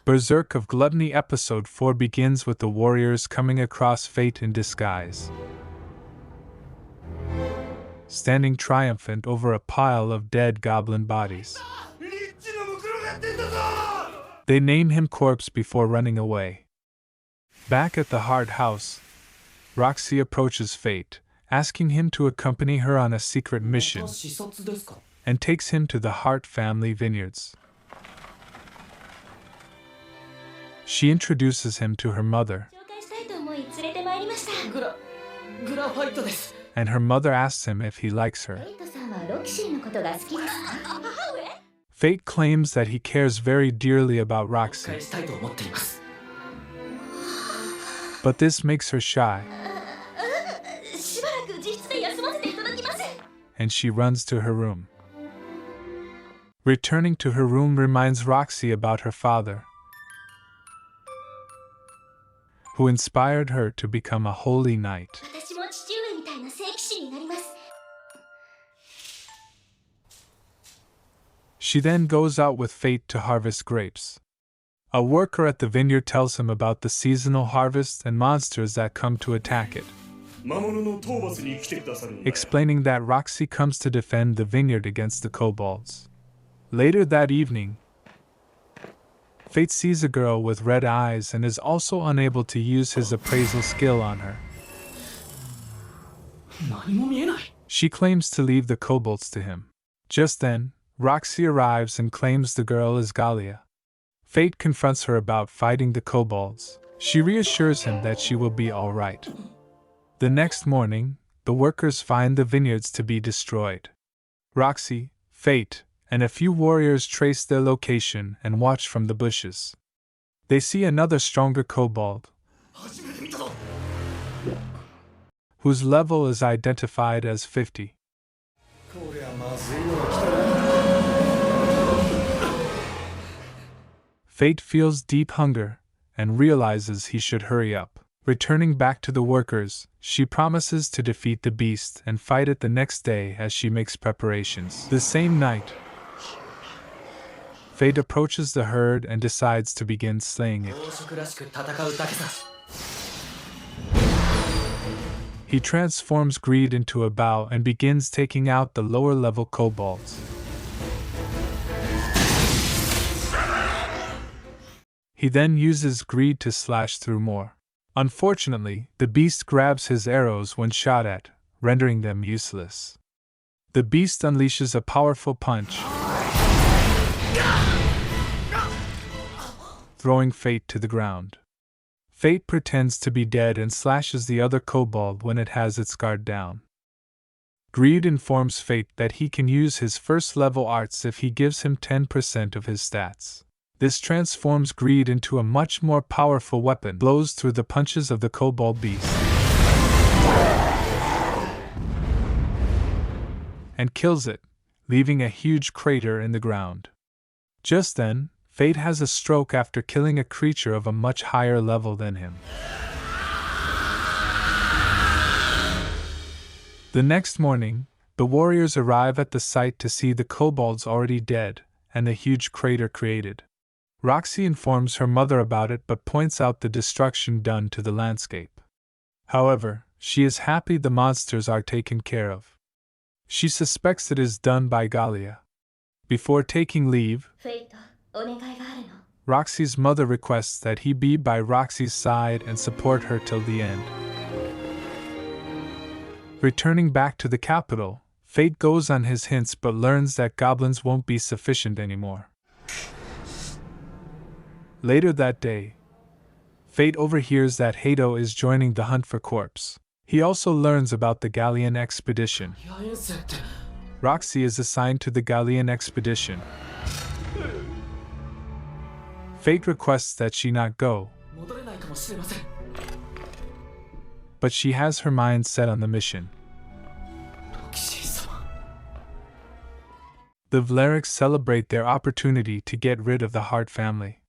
Berserk of Gluttony Episode 4 begins with the warriors coming across Fate in disguise, standing triumphant over a pile of dead goblin bodies. They name him Corpse before running away. Back at the Heart House, Roxy approaches Fate, asking him to accompany her on a secret mission, and takes him to the Heart family vineyards. She introduces him to her mother, and her mother asks him if he likes her. Fate claims that he cares very dearly about Roxy, but this makes her shy, and she runs to her room. Returning to her room reminds Roxy about her father, who inspired her to become a holy knight. She then goes out with Fate to harvest grapes. A worker at the vineyard tells him about the seasonal harvest and monsters that come to attack it, explaining that Roxy comes to defend the vineyard against the kobolds. Later that evening, Fate sees a girl with red eyes and is also unable to use his appraisal skill on her. She claims to leave the kobolds to him. Just then, Roxy arrives and claims the girl is Galia. Fate confronts her about fighting the kobolds. She reassures him that she will be alright. The next morning, the workers find the vineyards to be destroyed. Roxy, Fate, and a few warriors trace their location and watch from the bushes. They see another stronger kobold, whose level is identified as 50. Fate feels deep hunger and realizes he should hurry up. Returning back to the workers, she promises to defeat the beast and fight it the next day as she makes preparations. The same night, Fate approaches the herd and decides to begin slaying it. He transforms Greed into a bow and begins taking out the lower-level kobolds. He then uses Greed to slash through more. Unfortunately, the beast grabs his arrows when shot at, rendering them useless. The beast unleashes a powerful punch, throwing Fate to the ground. Fate pretends to be dead and slashes the other kobold when it has its guard down. Greed informs Fate that he can use his first-level arts if he gives him 10% of his stats. This transforms Greed into a much more powerful weapon, blows through the punches of the kobold beast, and kills it, leaving a huge crater in the ground. Just then, Fate has a stroke after killing a creature of a much higher level than him. The next morning, the warriors arrive at the site to see the kobolds already dead and the huge crater created. Roxy informs her mother about it but points out the destruction done to the landscape. However, she is happy the monsters are taken care of. She suspects it is done by Galia. Before taking leave, Roxy's mother requests that he be by Roxy's side and support her till the end. Returning back to the capital, Fate goes on his hints but learns that goblins won't be sufficient anymore. Later that day, Fate overhears that Hato is joining the hunt for Corpse. He also learns about the Gallian expedition. Roxy is assigned to the Gallian expedition. Fate requests that she not go, but she has her mind set on the mission. The Vlerics celebrate their opportunity to get rid of the Heart family.